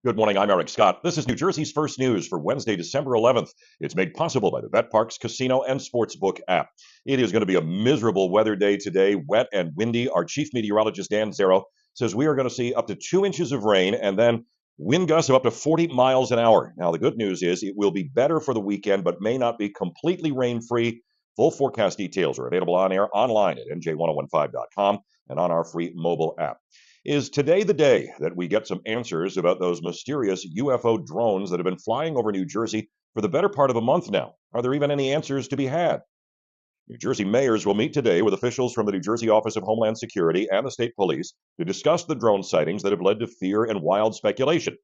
Good morning. I'm Eric Scott. This is New Jersey's first news for Wednesday, December 11th. It's made possible by the Vet Parks Casino and Sportsbook app. It is going to be a miserable weather day today, wet and windy. Our chief meteorologist, Dan Zero, says we are going to see up to 2 inches of rain and then wind gusts of up to 40 miles an hour. Now, the good news is it will be better for the weekend, but may not be completely rain free. Full forecast details are available on air online at nj1015.com and on our free mobile app. Is today the day that we get some answers about those mysterious UFO drones that have been flying over New Jersey for the better part of a month now? Are there even any answers to be had? New Jersey mayors will meet today with officials from the New Jersey Office of Homeland Security and the state police to discuss the drone sightings that have led to fear and wild speculation.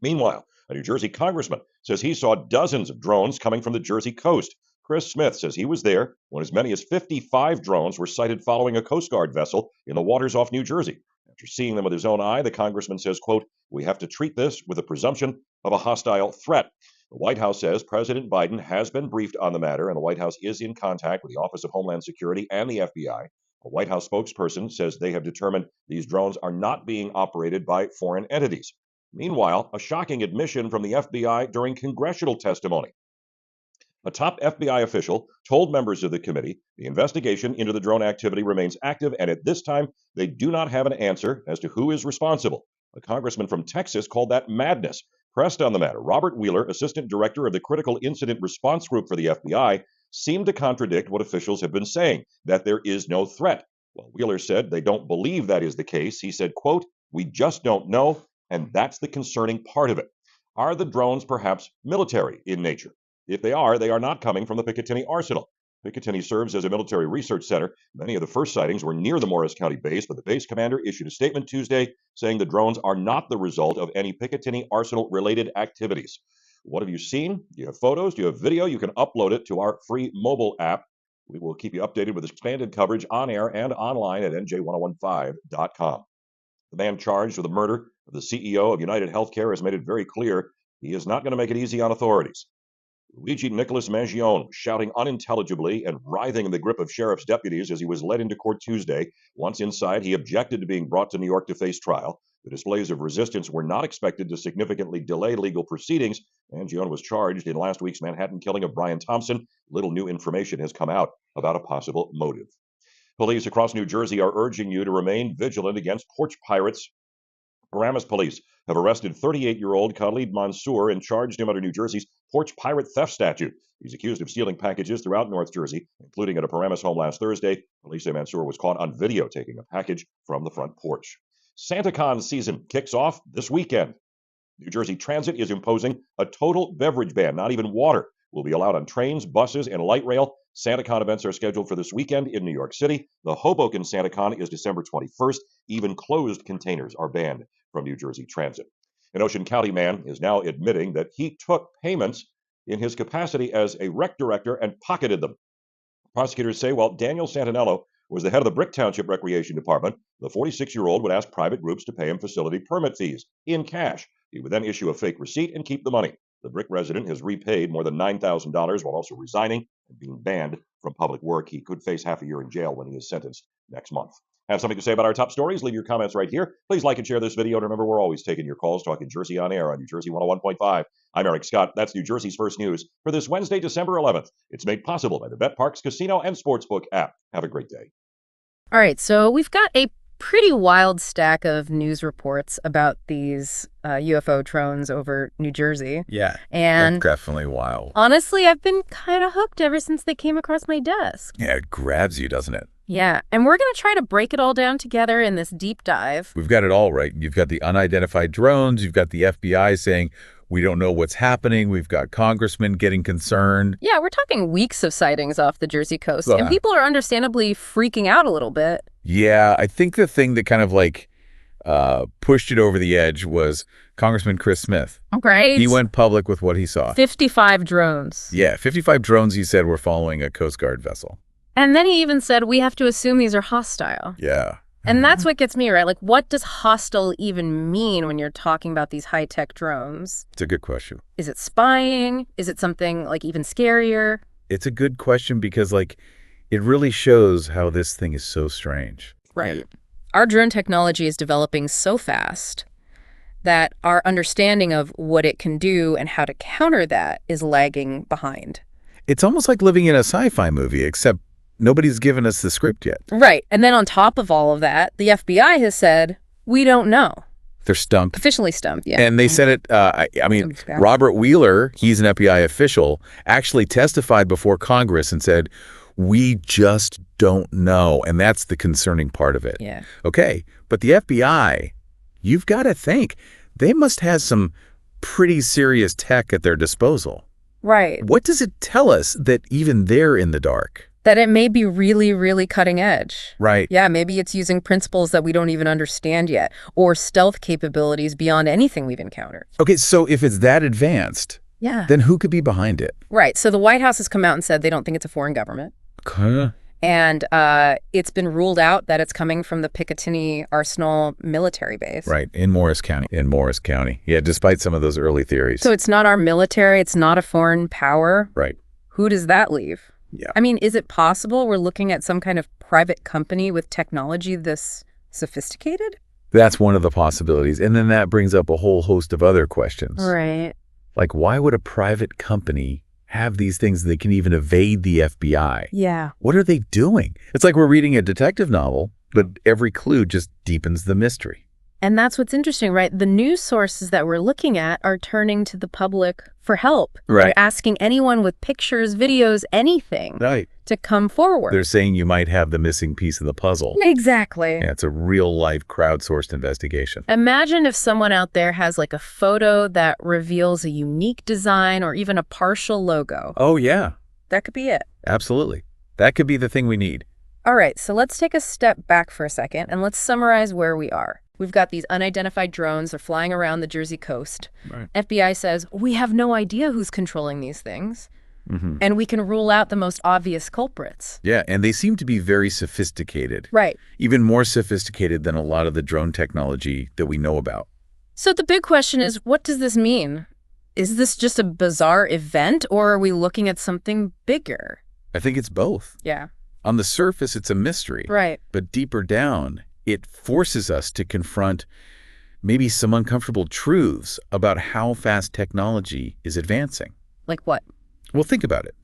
Meanwhile, a New Jersey congressman says he saw dozens of drones coming from the Jersey coast. Chris Smith says he was there when as many as 55 drones were sighted following a Coast Guard vessel in the waters off New Jersey. After seeing them with his own eye, the congressman says, quote, "We have to treat this with the presumption of a hostile threat." The White House says President Biden has been briefed on the matter, and the White House is in contact with the Office of Homeland Security and the FBI. A White House spokesperson says they have determined these drones are not being operated by foreign entities. Meanwhile, a shocking admission from the FBI during congressional testimony. A top FBI official told members of the committee the investigation into the drone activity remains active, and at this time, they do not have an answer as to who is responsible. A congressman from Texas called that madness. Pressed on the matter, Robert Wheeler, assistant director of the Critical Incident Response Group for the FBI, seemed to contradict what officials have been saying, that there is no threat. While Wheeler said they don't believe that is the case, he said, quote, "We just don't know, and that's the concerning part of it. Are the drones perhaps military in nature? If they are not coming from the Picatinny Arsenal. Picatinny serves as a military research center. Many of the first sightings were near the Morris County base, but the base commander issued a statement Tuesday saying the drones are not the result of any Picatinny Arsenal-related activities. What have you seen? Do you have photos? Do you have video? You can upload it to our free mobile app. We will keep you updated with expanded coverage on air and online at nj1015.com. The man charged with the murder of the CEO of United Healthcare has made it very clear he is not going to make it easy on authorities. Luigi Nicholas Mangione was shouting unintelligibly and writhing in the grip of sheriff's deputies as he was led into court Tuesday. Once inside, he objected to being brought to New York to face trial. The displays of resistance were not expected to significantly delay legal proceedings. Mangione was charged in last week's Manhattan killing of Brian Thompson. Little new information has come out about a possible motive. Police across New Jersey are urging you to remain vigilant against porch pirates. Paramus police have arrested 38-year-old Khalid Mansour and charged him under New Jersey's porch pirate theft statute. He's accused of stealing packages throughout North Jersey, including at a Paramus home last Thursday. Police say Mansour was caught on video taking a package from the front porch. SantaCon season kicks off this weekend. New Jersey Transit is imposing a total beverage ban. Not even water will be allowed on trains, buses, and light rail. SantaCon events are scheduled for this weekend in New York City. The Hoboken SantaCon is December 21st. Even closed containers are banned from New Jersey Transit. An Ocean County man is now admitting that he took payments in his capacity as a rec director and pocketed them. Prosecutors say while Daniel Santinello was the head of the Brick Township Recreation Department, the 46-year-old would ask private groups to pay him facility permit fees in cash. He would then issue a fake receipt and keep the money. The Brick resident has repaid more than $9,000 while also resigning and being banned from public work. He could face half a year in jail when he is sentenced next month. Have something to say about our top stories? Leave your comments right here. Please like and share this video. And remember, we're always taking your calls, talking Jersey on air on New Jersey 101.5. I'm Eric Scott. That's New Jersey's first news for this Wednesday, December 11th. It's made possible by the Vet Parks Casino and Sportsbook app. Have a great day. All right, so we've got a pretty wild stack of news reports about these UFO drones over New Jersey. Yeah, and definitely wild. Honestly, I've been kind of hooked ever since they came across my desk. Yeah, it grabs you, doesn't it? Yeah, and we're going to try to break it all down together in this deep dive. We've got it all right. You've got the unidentified drones. You've got the FBI saying, we don't know what's happening. We've got congressmen getting concerned. Yeah, we're talking weeks of sightings off the Jersey coast, and people are understandably freaking out a little bit. Yeah, I think the thing that kind of like pushed it over the edge was Congressman Chris Smith. Right. He went public with what he saw. 55 drones. Yeah, 55 drones, he said, were following a Coast Guard vessel. And then he even said, we have to assume these are hostile. Yeah. And that's what gets me, right? Like, what does hostile even mean when you're talking about these high-tech drones? It's a good question. Is it spying? Is it something, like, even scarier? It's a good question because, like, it really shows how this thing is so strange. Right. Our drone technology is developing so fast that our understanding of what it can do and how to counter that is lagging behind. It's almost like living in a sci-fi movie, except nobody's given us the script yet. Right. And then on top of all of that, the FBI has said, we don't know. They're stumped. Officially stumped, yeah. And they said it, I mean, Robert Wheeler, he's an FBI official, actually testified before Congress and said, we just don't know. And that's the concerning part of it. Yeah. Okay, but the FBI, you've got to think, they must have some pretty serious tech at their disposal. Right. What does it tell us that even they're in the dark? That it may be really, really cutting edge. Right. Yeah, maybe it's using principles that we don't even understand yet, or stealth capabilities beyond anything we've encountered. Okay, so if it's that advanced, yeah, then who could be behind it? Right. So the White House has come out and said they don't think it's a foreign government. Huh. And it's been ruled out that it's coming from the Picatinny Arsenal military base. Right, in Morris County. In Morris County. Yeah, despite some of those early theories. So it's not our military, it's not a foreign power. Right. Who does that leave? Yeah. I mean, is it possible we're looking at some kind of private company with technology this sophisticated? That's one of the possibilities. And then that brings up a whole host of other questions. Right. Like, why would a private company have these things that can even evade the FBI? Yeah. What are they doing? It's like we're reading a detective novel, but every clue just deepens the mystery. And that's what's interesting, right? The news sources that we're looking at are turning to the public for help. Right. They're asking anyone with pictures, videos, anything Right. to come forward. They're saying you might have the missing piece of the puzzle. Exactly. Yeah, it's a real-life crowdsourced investigation. Imagine if someone out there has like a photo that reveals a unique design or even a partial logo. Oh, yeah. That could be it. Absolutely. That could be the thing we need. All right, so let's take a step back for a second and let's summarize where we are. We've got these unidentified drones. They're flying around the Jersey coast. Right. FBI says, we have no idea who's controlling these things. Mm-hmm. And we can rule out the most obvious culprits. Yeah, and they seem to be very sophisticated. Right. Even more sophisticated than a lot of the drone technology that we know about. So the big question is, what does this mean? Is this just a bizarre event, or are we looking at something bigger? I think it's both. Yeah. On the surface, it's a mystery. Right. But deeper down, it forces us to confront maybe some uncomfortable truths about how fast technology is advancing. Like what? Well, think about it.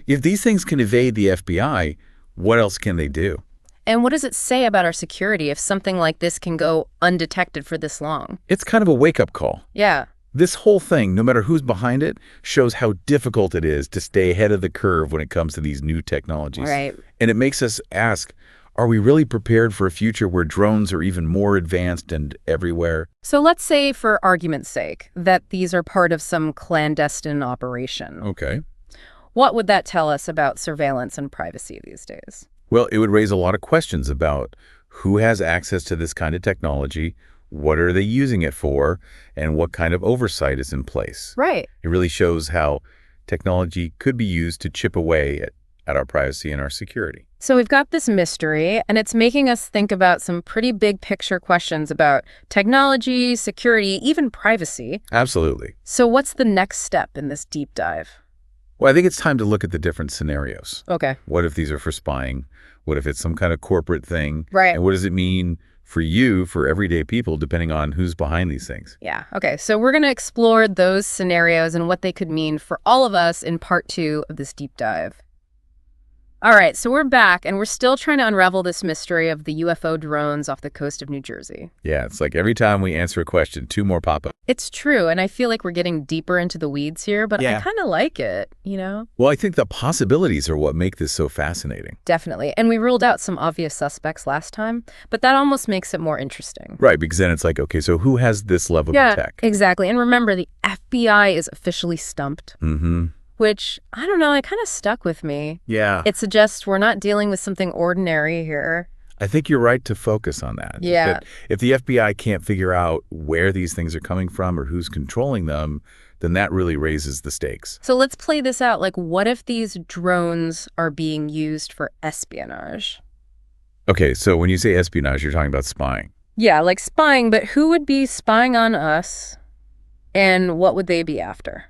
If these things can evade the FBI, what else can they do? And what does it say about our security if something like this can go undetected for this long? It's kind of a wake-up call. Yeah. This whole thing, no matter who's behind it, shows how difficult it is to stay ahead of the curve when it comes to these new technologies. Right. And it makes us ask, are we really prepared for a future where drones are even more advanced and everywhere? So let's say, for argument's sake, that these are part of some clandestine operation. Okay. What would that tell us about surveillance and privacy these days? Well, it would raise a lot of questions about who has access to this kind of technology, what are they using it for, and what kind of oversight is in place. Right. It really shows how technology could be used to chip away at our privacy and our security. So we've got this mystery, and it's making us think about some pretty big picture questions about technology, security, even privacy. Absolutely. So what's the next step in this deep dive? Well, I think it's time to look at the different scenarios. Okay. What if these are for spying? What if it's some kind of corporate thing? Right. And what does it mean for you, for everyday people, depending on who's behind these things? Yeah. Okay. So we're going to explore those scenarios and what they could mean for all of us in part 2 of this deep dive. All right, so we're back, and we're still trying to unravel this mystery of the UFO drones off the coast of New Jersey. Yeah, it's like every time we answer a question, 2 more pop up. It's true, and I feel like we're getting deeper into the weeds here, but I kind of like it, you know? Well, I think the possibilities are what make this so fascinating. Definitely, and we ruled out some obvious suspects last time, but that almost makes it more interesting. Right, because then it's like, okay, so who has this level of tech? Exactly, and remember, the FBI is officially stumped. Mm-hmm. Which, I don't know, it kind of stuck with me. Yeah. It suggests we're not dealing with something ordinary here. I think you're right to focus on that. Yeah. That if the FBI can't figure out where these things are coming from or who's controlling them, then that really raises the stakes. So let's play this out. Like, what if these drones are being used for espionage? Okay, so when you say espionage, you're talking about spying. Yeah, like spying, but who would be spying on us, and what would they be after?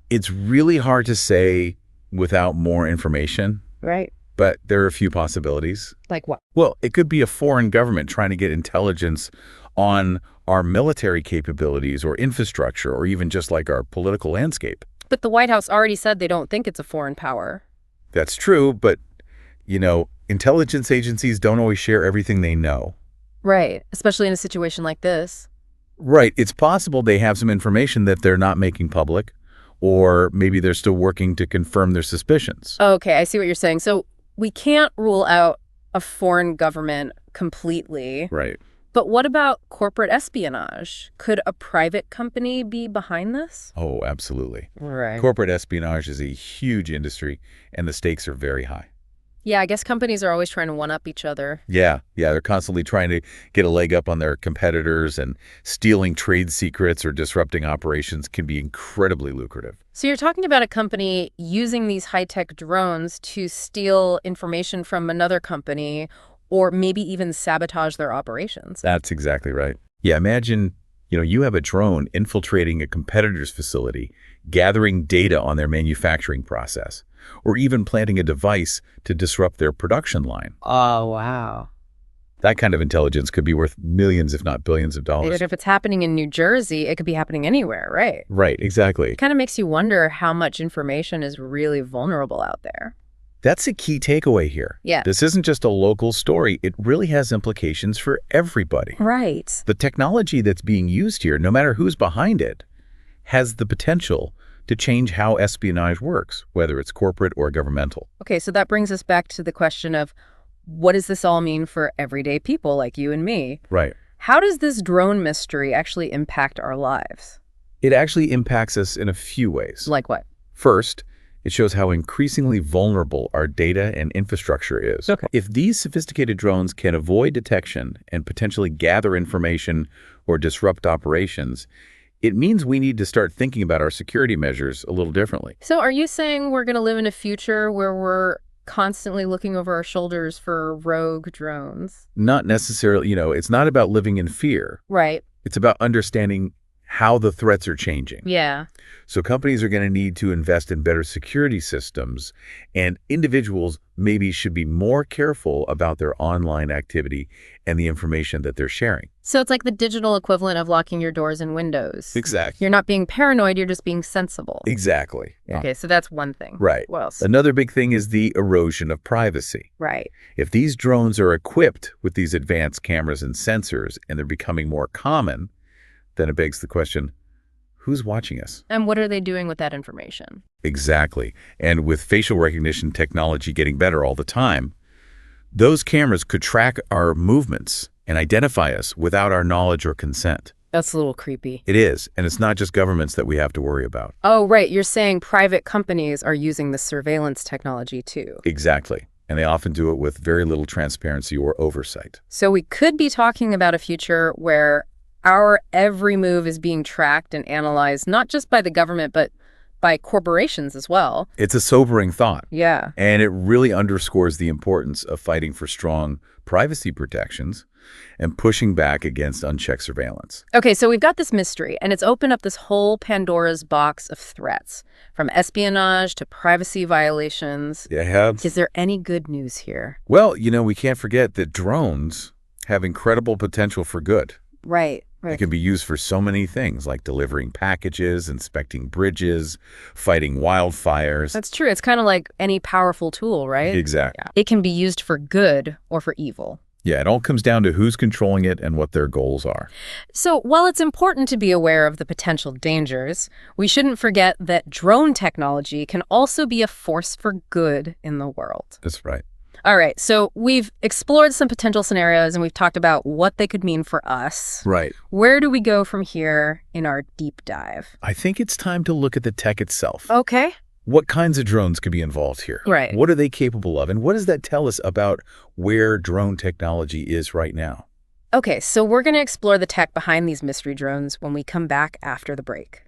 It's really hard to say without more information. Right. But there are a few possibilities. Like what? Well, it could be a foreign government trying to get intelligence on our military capabilities or infrastructure or even just like our political landscape. But the White House already said they don't think it's a foreign power. That's true, but, intelligence agencies don't always share everything they know. Right, especially in a situation like this. Right. It's possible they have some information that they're not making public, or maybe they're still working to confirm their suspicions. Okay, I see what you're saying. So we can't rule out a foreign government completely. Right. But what about corporate espionage? Could a private company be behind this? Oh, absolutely. Right. Corporate espionage is a huge industry, and the stakes are very high. Yeah, I guess companies are always trying to one-up each other. Yeah, they're constantly trying to get a leg up on their competitors, and stealing trade secrets or disrupting operations can be incredibly lucrative. So you're talking about a company using these high-tech drones to steal information from another company or maybe even sabotage their operations. That's exactly right. Yeah, imagine, you have a drone infiltrating a competitor's facility, gathering data on their manufacturing process, or even planting a device to disrupt their production line. Oh, wow. That kind of intelligence could be worth millions, if not billions of dollars. And if it's happening in New Jersey, it could be happening anywhere, right? Right, exactly. It kind of makes you wonder how much information is really vulnerable out there. That's a key takeaway here. Yeah. This isn't just a local story. It really has implications for everybody. Right. The technology that's being used here, no matter who's behind it, has the potential to change how espionage works, whether it's corporate or governmental. Okay, so that brings us back to the question of what does this all mean for everyday people like you and me? Right. How does this drone mystery actually impact our lives? It actually impacts us in a few ways. Like what? First, it shows how increasingly vulnerable our data and infrastructure is. Okay. If these sophisticated drones can avoid detection and potentially gather information or disrupt operations, it means we need to start thinking about our security measures a little differently. So are you saying we're going to live in a future where we're constantly looking over our shoulders for rogue drones? Not necessarily, it's not about living in fear. Right. It's about understanding how the threats are changing. Yeah. So companies are going to need to invest in better security systems, and individuals maybe should be more careful about their online activity and the information that they're sharing. So it's like the digital equivalent of locking your doors and windows. Exactly. You're not being paranoid, you're just being sensible. Exactly. Okay, so that's one thing. Right. What else? Another big thing is the erosion of privacy. Right. If these drones are equipped with these advanced cameras and sensors and they're becoming more common, then it begs the question, who's watching us? And what are they doing with that information? Exactly. And with facial recognition technology getting better all the time, those cameras could track our movements and identify us without our knowledge or consent. That's a little creepy. It is. And it's not just governments that we have to worry about. Oh, right. You're saying private companies are using the surveillance technology too. Exactly. And they often do it with very little transparency or oversight. So we could be talking about a future where our every move is being tracked and analyzed, not just by the government, but by corporations as well. It's a sobering thought. Yeah. And it really underscores the importance of fighting for strong privacy protections and pushing back against unchecked surveillance. Okay, so we've got this mystery, and it's opened up this whole Pandora's box of threats, from espionage to privacy violations. Yeah. Is there any good news here? Well, we can't forget that drones have incredible potential for good. Right. It can be used for so many things, like delivering packages, inspecting bridges, fighting wildfires. That's true. It's kind of like any powerful tool, right? Exactly. Yeah. It can be used for good or for evil. Yeah, it all comes down to who's controlling it and what their goals are. So while it's important to be aware of the potential dangers, we shouldn't forget that drone technology can also be a force for good in the world. That's right. All right, so we've explored some potential scenarios and we've talked about what they could mean for us. Right. Where do we go from here in our deep dive? I think it's time to look at the tech itself. Okay. What kinds of drones could be involved here? Right. What are they capable of? And what does that tell us about where drone technology is right now? Okay, so we're going to explore the tech behind these mystery drones when we come back after the break.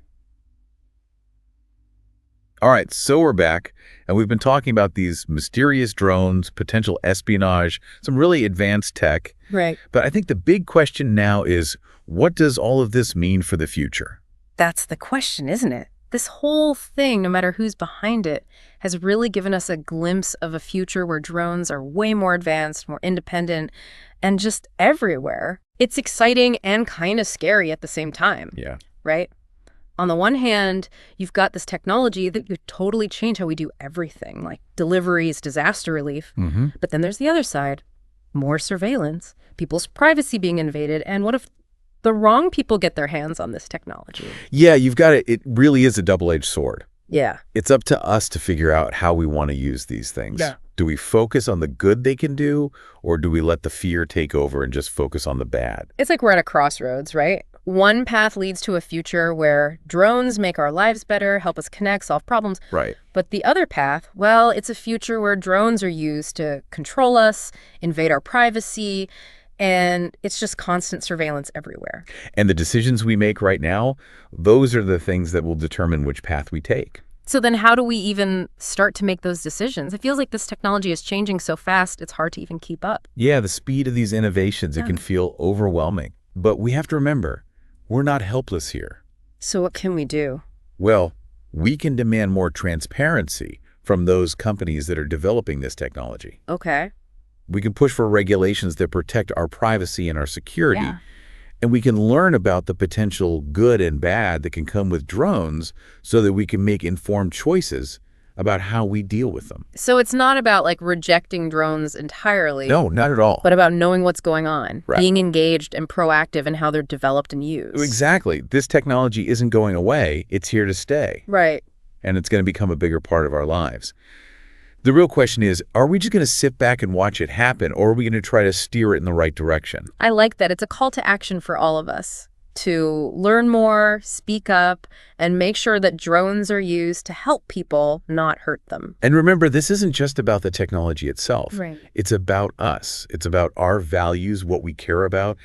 All right, so we're back, and we've been talking about these mysterious drones, potential espionage, some really advanced tech. Right. But I think the big question now is, what does all of this mean for the future? That's the question, isn't it? This whole thing, no matter who's behind it, has really given us a glimpse of a future where drones are way more advanced, more independent, and just everywhere. It's exciting and kind of scary at the same time. Yeah. Right? On the one hand, you've got this technology that could totally change how we do everything, like deliveries, disaster relief. But then there's the other side, more surveillance, people's privacy being invaded, and what if the wrong people get their hands on this technology? Yeah, you've got it. It really is a double-edged sword. Yeah. It's up to us to figure out how we want to use these things. Yeah. Do we focus on the good they can do, or do we let the fear take over and just focus on the bad? It's like we're at a crossroads, right? One path leads to a future where drones make our lives better, help us connect, solve problems. Right. But the other path, well, it's a future where drones are used to control us, invade our privacy, and it's just constant surveillance everywhere. And the decisions we make right now, those are the things that will determine which path we take. So then how do we even start to make those decisions? It feels like this technology is changing so fast, it's hard to even keep up. Yeah, the speed of these innovations, it can feel overwhelming. But we have to remember, we're not helpless here. So what can we do? Well, we can demand more transparency from those companies that are developing this technology. Okay. We can push for regulations that protect our privacy and our security. Yeah. And we can learn about the potential good and bad that can come with drones so that we can make informed choices about how we deal with them. So it's not about like rejecting drones entirely. No, not at all. But about knowing what's going on, Right. being engaged and proactive in how they're developed and used. Exactly. This technology isn't going away. It's here to stay. Right. And it's going to become a bigger part of our lives. The real question is, are we just going to sit back and watch it happen, or are we going to try to steer it in the right direction? I like that. It's a call to action for all of us to learn more, speak up, and make sure that drones are used to help people, not hurt them. And remember, this isn't just about the technology itself. Right. It's about us. It's about our values, what we care about,